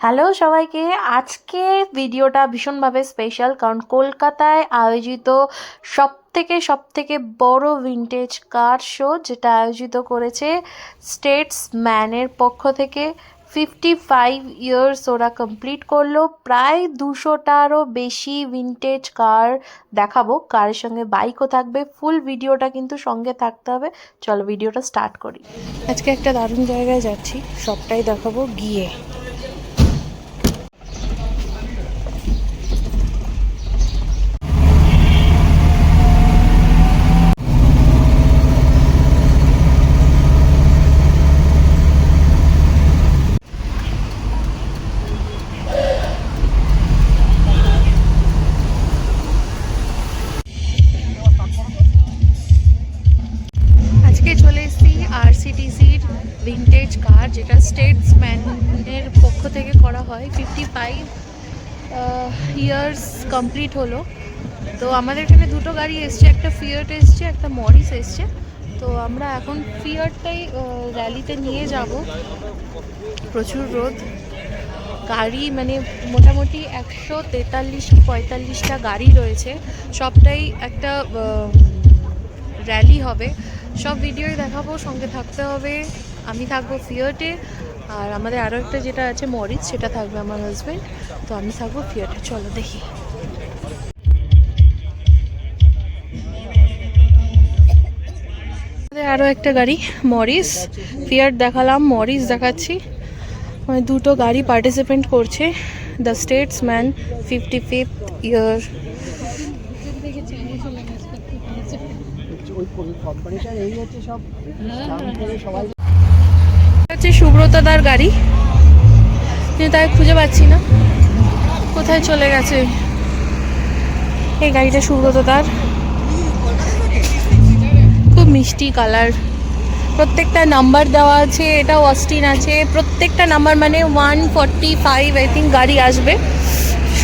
Hello সবাইকে। আজকে ভিডিওটা ভীষণভাবে স্পেশাল, কারণ কলকাতায় আয়োজিত সবথেকে বড় ভিন্টেজ কার শো, যেটা আয়োজিত করেছে স্টেটসম্যানের পক্ষ থেকে। 55 ইয়ার্স ওরা কমপ্লিট করলো। প্রায় 200টারও বেশি ভিন্টেজ কার দেখাবো, কারের সঙ্গে বাইকও থাকবে। ফুল ভিডিওটা কিন্তু সঙ্গে থাকতে হবে। চলো ভিডিওটা স্টার্ট করি। আজকে একটা দারুণ জায়গায় যাচ্ছি, সবটাই দেখাবো গিয়ে। আজকে চলে এসেছি আরসিটিসির ভিন্টেজ কার, যেটা স্টেটসম্যানের পক্ষ থেকে করা হয়। 55 ইয়ার্স কমপ্লিট হলো। তো আমাদের এখানে দুটো গাড়ি এসছে, একটা ফিয়াট এসছে, একটা মরিস এসছে। তো আমরা এখন ফিয়াটটাই র্যালিতে নিয়ে যাব। প্রচুর রোদ, গাড়ি মানে মোটামুটি 143-45টা গাড়ি রয়েছে। সবটাই একটা র্যালি হবে। সব ভিডিওই দেখাবো, সঙ্গে থাকতে হবে। আমি থাকবো ফিয়াটে, আর আমাদের আরও একটা যেটা আছে মরিস, সেটা থাকবে আমার হাজব্যান্ড। তো আমি থাকবো ফিয়াটে। চলো দেখি। আরও একটা গাড়ি মরিস, ফিয়াট দেখালাম, মরিস দেখাচ্ছি। মানে দুটো গাড়ি পার্টিসিপেন্ট করছে। দ্য স্টেটসম্যান 55th ইয়ার। হচ্ছে সুব্রতদার গাড়ি, কিন্তু তাই খুঁজে পাচ্ছি না, কোথায় চলে গেছে। এই গাড়িটা সুব্রতদার, খুব মিষ্টি কালার। প্রত্যেকটা নাম্বার দেওয়া আছে, এটাও অস্টিন আছে। প্রত্যেকটা নাম্বার মানে 145 আই থিঙ্ক গাড়ি আসবে।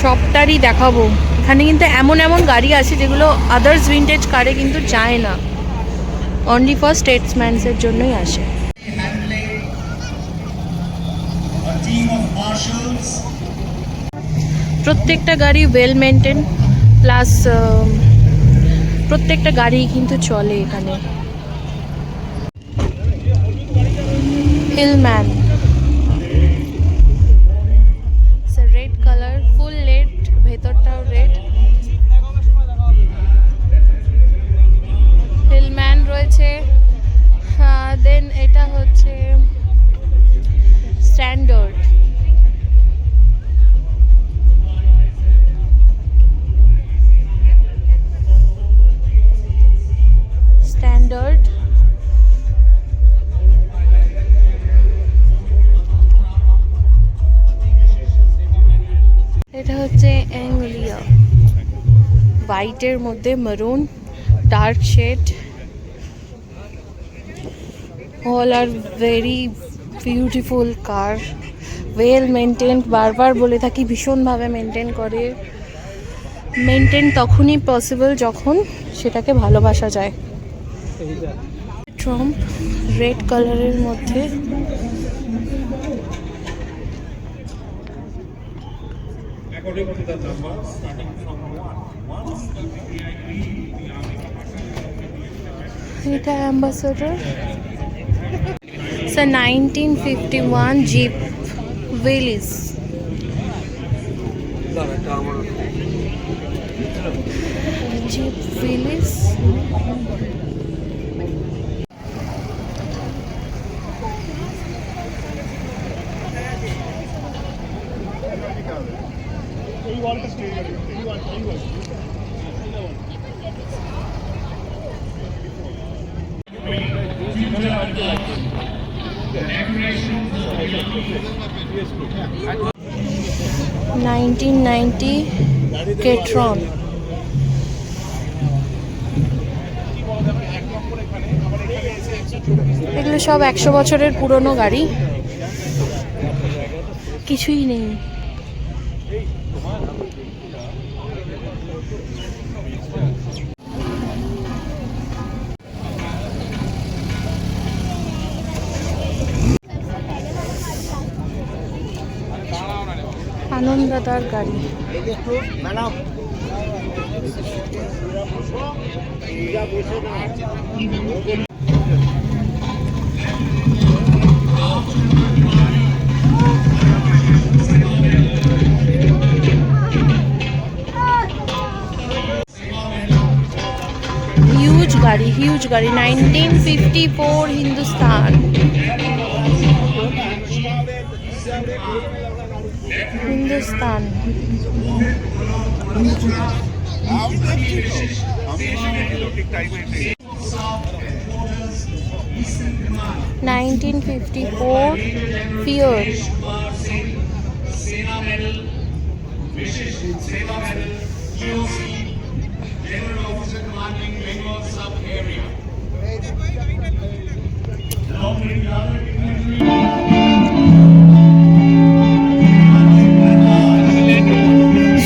সবটারই দেখাবো। এখানে কিন্তু এমন এমন গাড়ি আছে যেগুলো আদার্স ভিন্টেজ কারে কিন্তু যায় না, অনলি ফর স্টেটসম্যানসের জন্যই আসে। প্রত্যেকটা গাড়ি ওয়েল মেনটেন, প্লাস প্রত্যেকটা গাড়ি কিন্তু চলে এখানে। Hillman, red colour, full red, ভেতরটাও রেড। হিলম্যান রয়েছে। দেন এটা হচ্ছে স্ট্যান্ডার্ড। স্ট্যান্ডার্ড, এটা হচ্ছে অ্যাংলিয়া, হোয়াইটের মধ্যে maroon, dark shade. All are very beautiful car, well maintain. বারবার বলে থাকি, ভীষণভাবে মেনটেন করে। মেনটেন তখনই পসিবল যখন সেটাকে ভালোবাসা যায়। ট্রাম্প রেড কালারের মধ্যে, এটা Ambassador. 1951 jeep Willys. Jeep Willys. কেট্রন। এগুলো সব 100 বছরের পুরনো গাড়ি, কিছুই নেই। আনন্দদার গাড়ি। হিউজ গাড়ি 1954 হিন্দুস্তান। হিন্দুস্তান (1954) Fiat।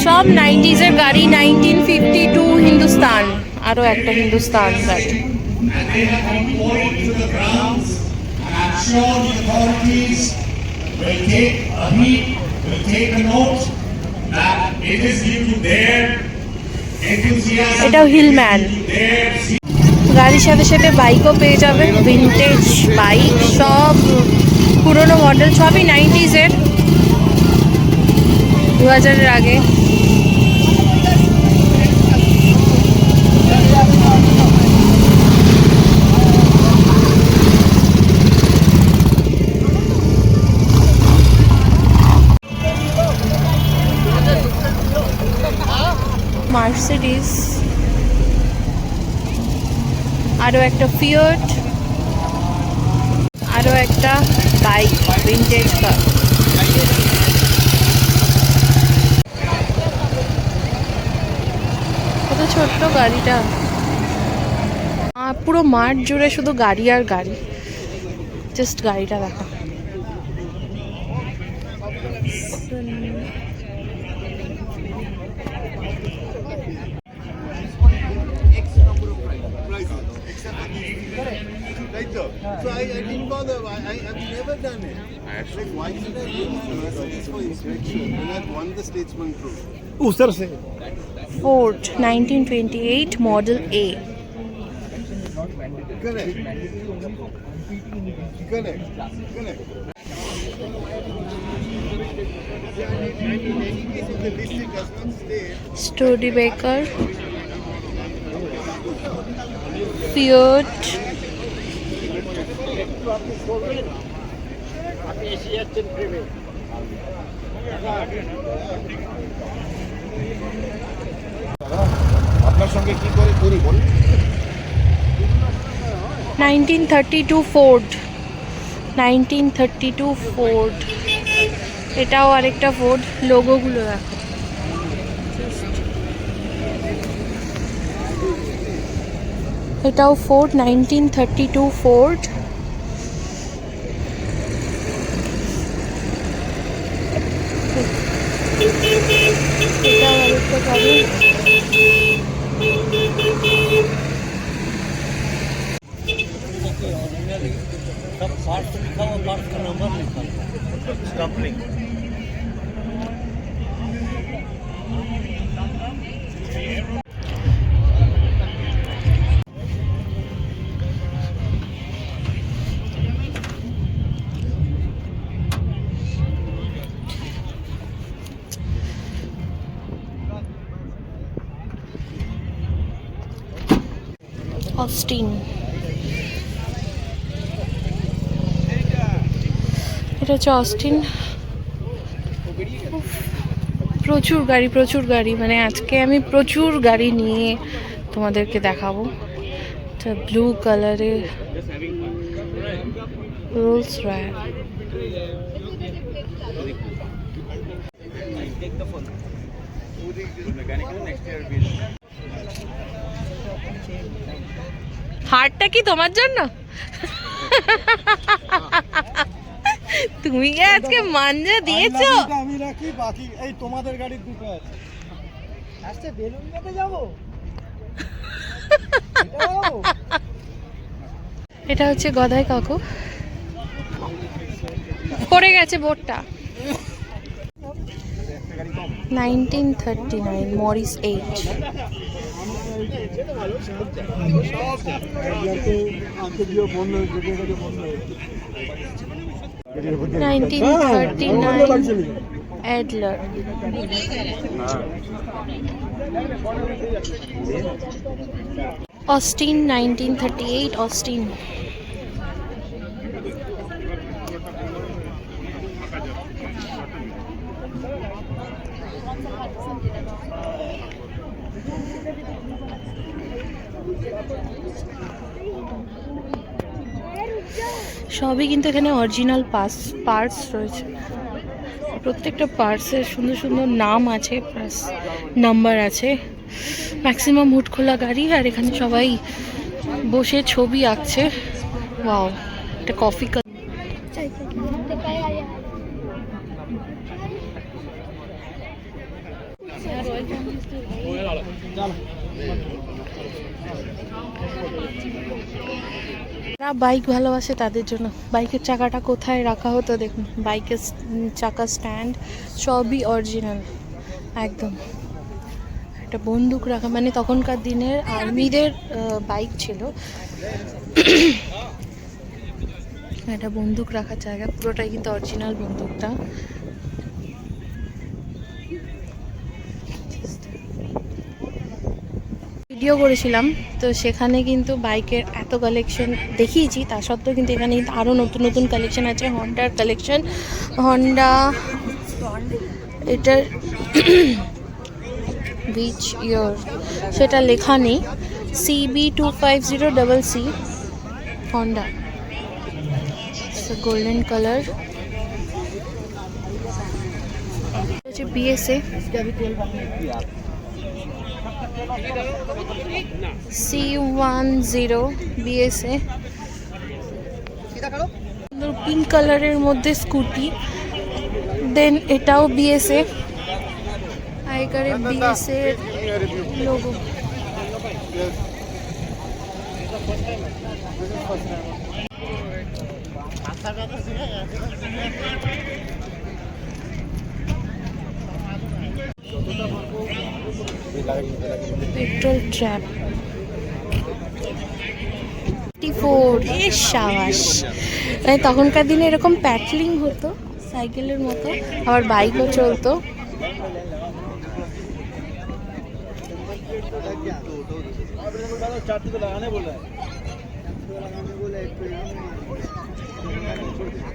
সব 90s এর গাড়ি। 1952 হিন্দুস্তান, আরো একটা হিন্দুস্তান গাড়ি। এটাও হিলম্যান। গাড়ির সাথে সাথে বাইকও পেয়ে যাবে, ভিনটেজ বাইক, সব পুরনো মডেল, সবই 90s এর, 2000 এর আগে। মার্সিডিজ, আরো একটা ফিয়াট, আরো একটা বাইক, ভিনটেজ কার। কত ছোট্ট গাড়িটা, পুরো মাঠ জুড়ে শুধু গাড়ি আর গাড়ি। জাস্ট গাড়িটা দেখা। So I didn't bother. I've never done it. Like, why should I do Mercedes for inspection when I've won the Statesman Trophy? Ford 1928 Model A। Correct. Correct. Correct. Studebaker, Fiat, আপনার সঙ্গে কি করে করি বলুন। 1932 Ford, 1932 Ford। এটাও আরেকটা Ford, লোগোগুলো দেখো। এটাও ফোর্ড, 1932 ফোর্ড। এটাও আরেকটা গাড়ি। অস্টিন, এটা হচ্ছে অস্টিন। প্রচুর গাড়ি, প্রচুর গাড়ি, মানে আজকে আমি প্রচুর গাড়ি নিয়ে তোমাদেরকে দেখাবো। এটা ব্লু কালারের রোলস রয়েস। হারটা কি তোমার জন্য? তুমি কি আজকে মাঞ্জা দিয়েছো? আমি রাখি, বাকি এই তোমাদের গাড়ির দুটো আছে। আজকে বেলুন নিতে যাব। এটা হচ্ছে গদাই কাকু, পড়ে গেছে বোর্ডটা। 1939 মরিস 8 1939 Adler Austin 1938 Austin সবই কিন্তু এখানে অরিজিনাল পার্টস রয়েছে প্রত্যেকটা পার্টসের সুন্দর সুন্দর নাম আছে প্লাস নাম্বার আছে ম্যাক্সিমাম হুড খোলা গাড়ি আর এখানে সবাই বসে ছবি আঁকছে ওয়াও একটা কফি যারা বাইক ভালোবাসে তাদের জন্য বাইকের চাকাটা কোথায় রাখা হতো দেখুন বাইকের চাকা স্ট্যান্ড সবই অরিজিনাল একদম একটা বন্দুক রাখা মানে তখনকার দিনের আর্মিদের বাইক ছিল একটা বন্দুক রাখার জায়গা পুরোটাই কিন্তু অরিজিনাল বন্দুকটা ভিডিও করেছিলাম তো সেখানে কিন্তু বাইকের এত কালেকশন দেখিয়েছি তা সত্ত্বেও কিন্তু এখানে কিন্তু আরও নতুন নতুন কালেকশন আছে হন্ডার কালেকশন হন্ডা এটার বিচ ইয়ার সেটা লেখা নেই CB250CC হন্ডা গোল্ডেন কালার হচ্ছে BSA C10 BSA পিঙ্ক কালারের মধ্যে স্কুটি দেন এটাও BSA আইকারে BSA এর লোগো পেট্রোল ট্র্যাপ 54 এর সাবাস মানে তখনকার দিনে এরকম প্যাডলিং হতো সাইকেলের মতো আবার বাইকও চলতো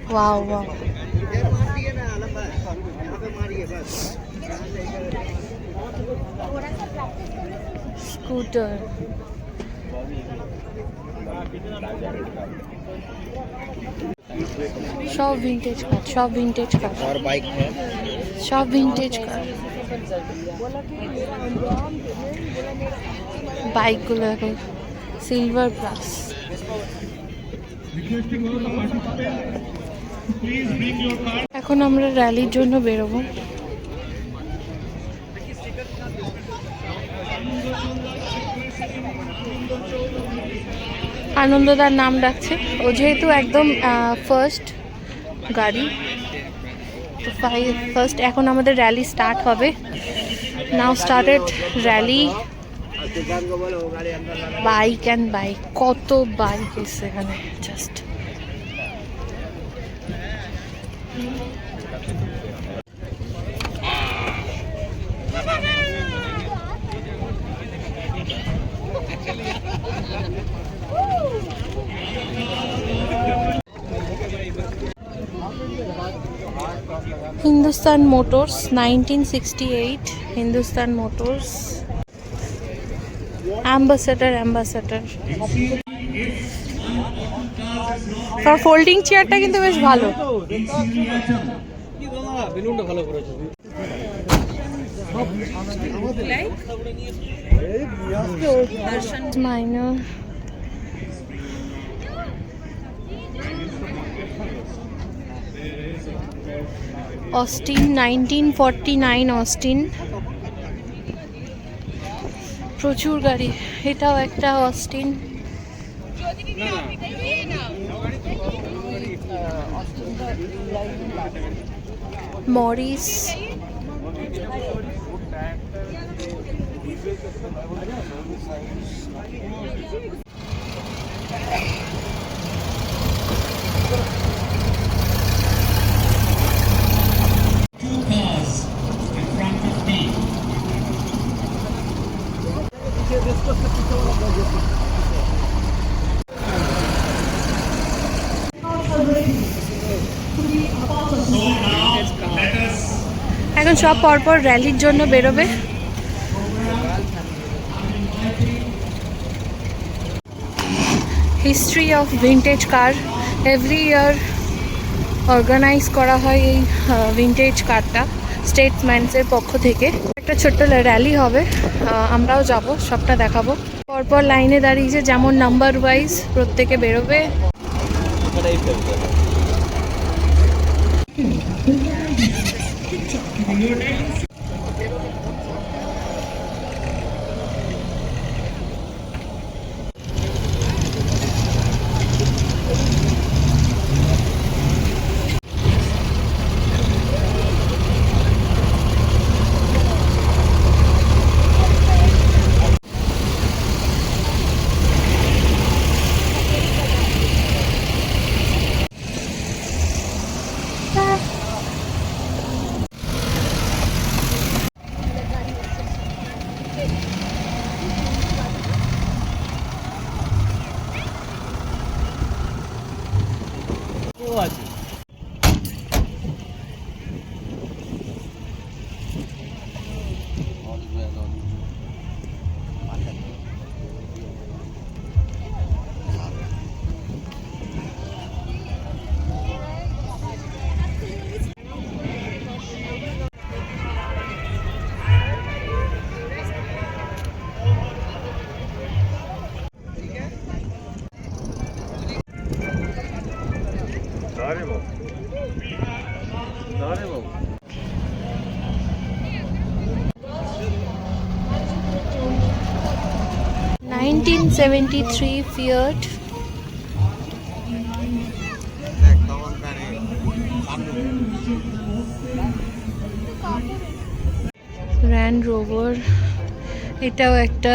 वाओ वाओ स्कूटर सब विंटेज कार और बाइक है सब विंटेज कार बाइक गुलो सिल्वर प्लस এখন আমরা র্যালির জন্য বেরোবো আনন্দদার নাম ডাকছে ও যেহেতু একদম ফার্স্ট গাড়ি তো ফার্স্ট এখন আমাদের র্যালি স্টার্ট হবে now started rally bike and bike কত বাইক এসছে এখানে just Hindustan Motors 1968 Hindustan Motors ambassador তার ফোল্ডিং চেয়ারটা কিন্তু বেশ ভালো বেলুনটা ভালো করেছে minor Austin 1949 Austin প্রচুর গাড়ি এটাও একটা Austin Morris Two cars in front of me. এখন সব পরপর র্যালির জন্য বেরোবে। History of vintage car, every year organise করা হয় এই ভিন্টেজ কারটা স্টেটসম্যানসের পক্ষ থেকে। একটা ছোট্ট র্যালি হবে, আমরাও যাব, সবটা দেখাবো। পরপর লাইনে দাঁড়িয়েছে, যেমন নাম্বার ওয়াইজ প্রত্যেকে বেরোবে। আছে। Daremo. Daremo. 1973 Fiat RAND rover, এটাও একটা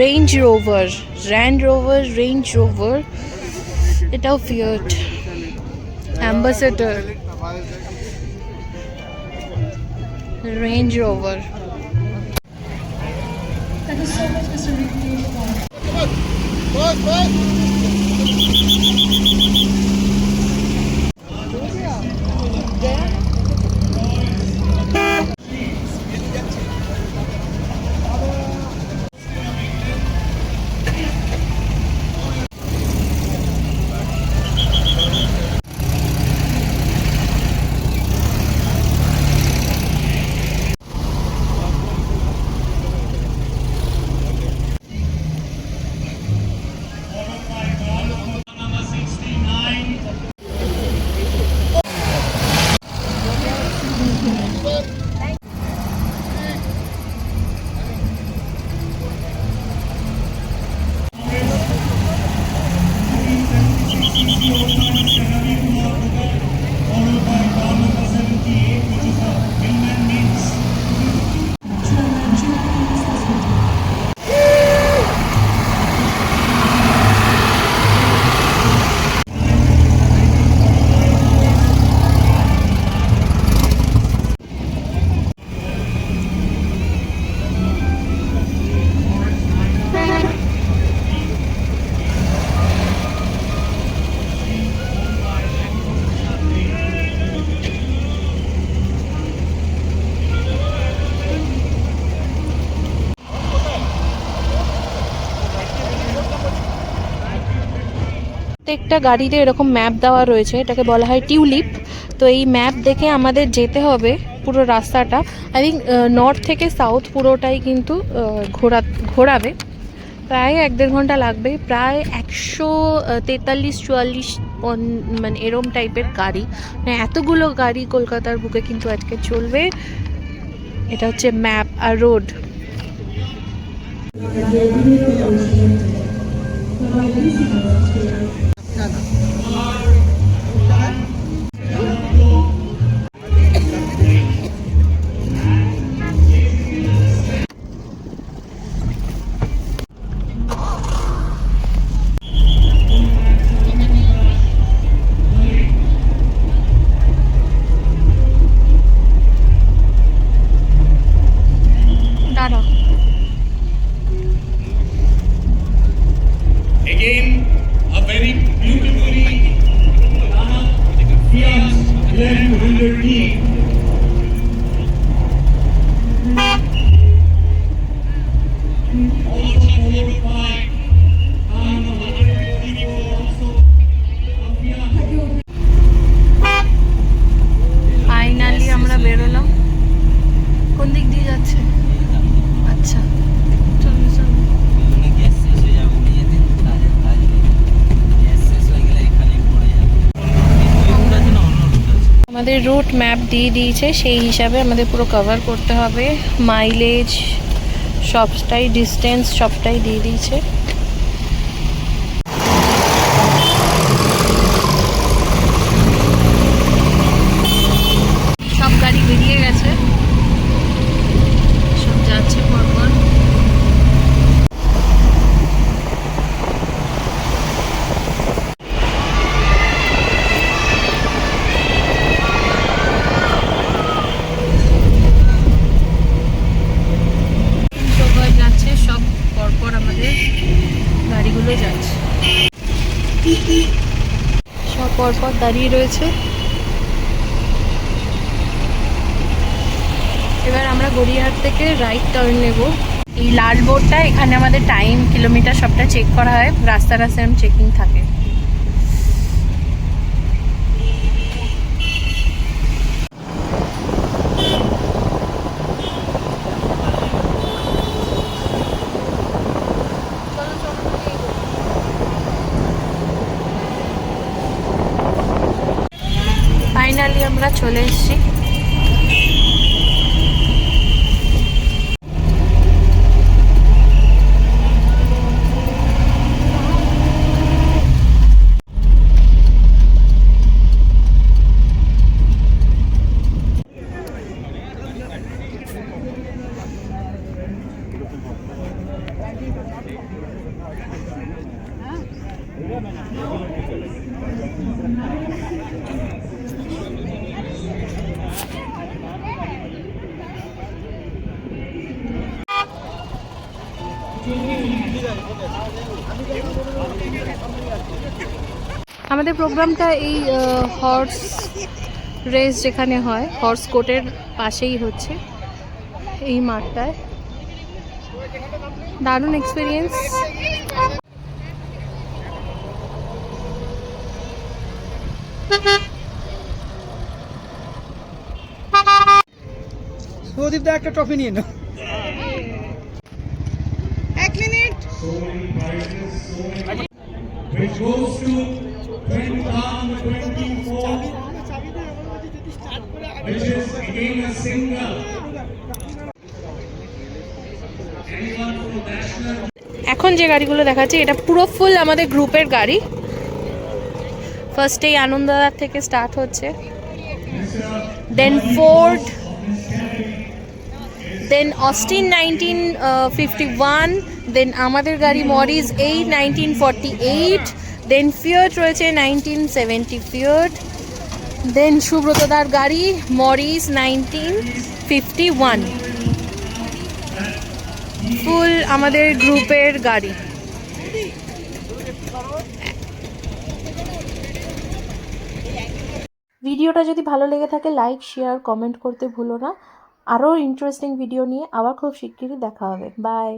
range rover, RAND rover, range rover, এটাও ফিয়াট অ্যাম্বাসেডর, রেঞ্জ রোভার। প্রত্যেকটা গাড়িতে এরকম ম্যাপ দেওয়া রয়েছে, এটাকে বলা হয় টিউলিপ। তো এই ম্যাপ দেখে আমাদের যেতে হবে পুরো রাস্তাটা। আই থিঙ্ক নর্থ থেকে সাউথ পুরোটাই কিন্তু ঘোরাবে। প্রায় 1-1.5 ঘন্টা লাগবে। প্রায় 143-44 মানে এরম টাইপের গাড়ি, মানে এতগুলো গাড়ি কলকাতার বুকে কিন্তু আজকে চলবে। এটা হচ্ছে ম্যাপ আর রোড। আমাদের রুট ম্যাপ দিয়ে দিয়েছে, সেই হিসাবে আমাদের পুরো কভার করতে হবে। মাইলেজ সবটাই, ডিস্টেন্স সবটাই দিয়ে দিয়েছে। সব গাড়ি বেরিয়ে গেছে, সব যাচ্ছে পরপর। যাচ্ছে সব পরপর, আমাদের গাড়িগুলো যাচ্ছে সব পরপর দাঁড়িয়ে রয়েছে। এবার আমরা গড়িয়াহাট থেকে রাইট টার্ন নেব। এই লাল বোর্ডটা, এখানে আমাদের টাইম, কিলোমিটার সবটা চেক করা হয়, রাস্তায় রাস্তায় চেকিং থাকে। ফাইনালি আমরা চলে এসেছি। আমাদের প্রোগ্রামটা এই হর্স রেস যেখানে হয়, হর্স কোর্টের পাশেই হচ্ছে, এই মাঠটায়। দারুণ এক্সপিরিয়েন্স। প্রদীপ দা একটা ট্রফি নিয়ে নাও। এক minute. Which goes to 24, which is again a single. Anyone from national? এখন যে গাড়িগুলো দেখাচ্ছে এটা পুরো ফুল আমাদের গ্রুপের গাড়ি। ফার্স্টেই আনন্দদার থেকে স্টার্ট হচ্ছে, দেন ফোর্ড, দেন অস্টিন 1951, দেন আমাদের গাড়ি মরিস 1948, দেন ফিয়াট রয়েছে 1970 ফিয়াট, দেন সুব্রতদার গাড়ি মরিস 1951। ফুল আমাদের গ্রুপের গাড়ি। ভিডিওটা যদি ভালো লেগে থাকে লাইক, শেয়ার, কমেন্ট করতে ভুলো না। আরও ইন্টারেস্টিং ভিডিও নিয়ে আবার খুব শিগগিরই দেখা হবে। বাই।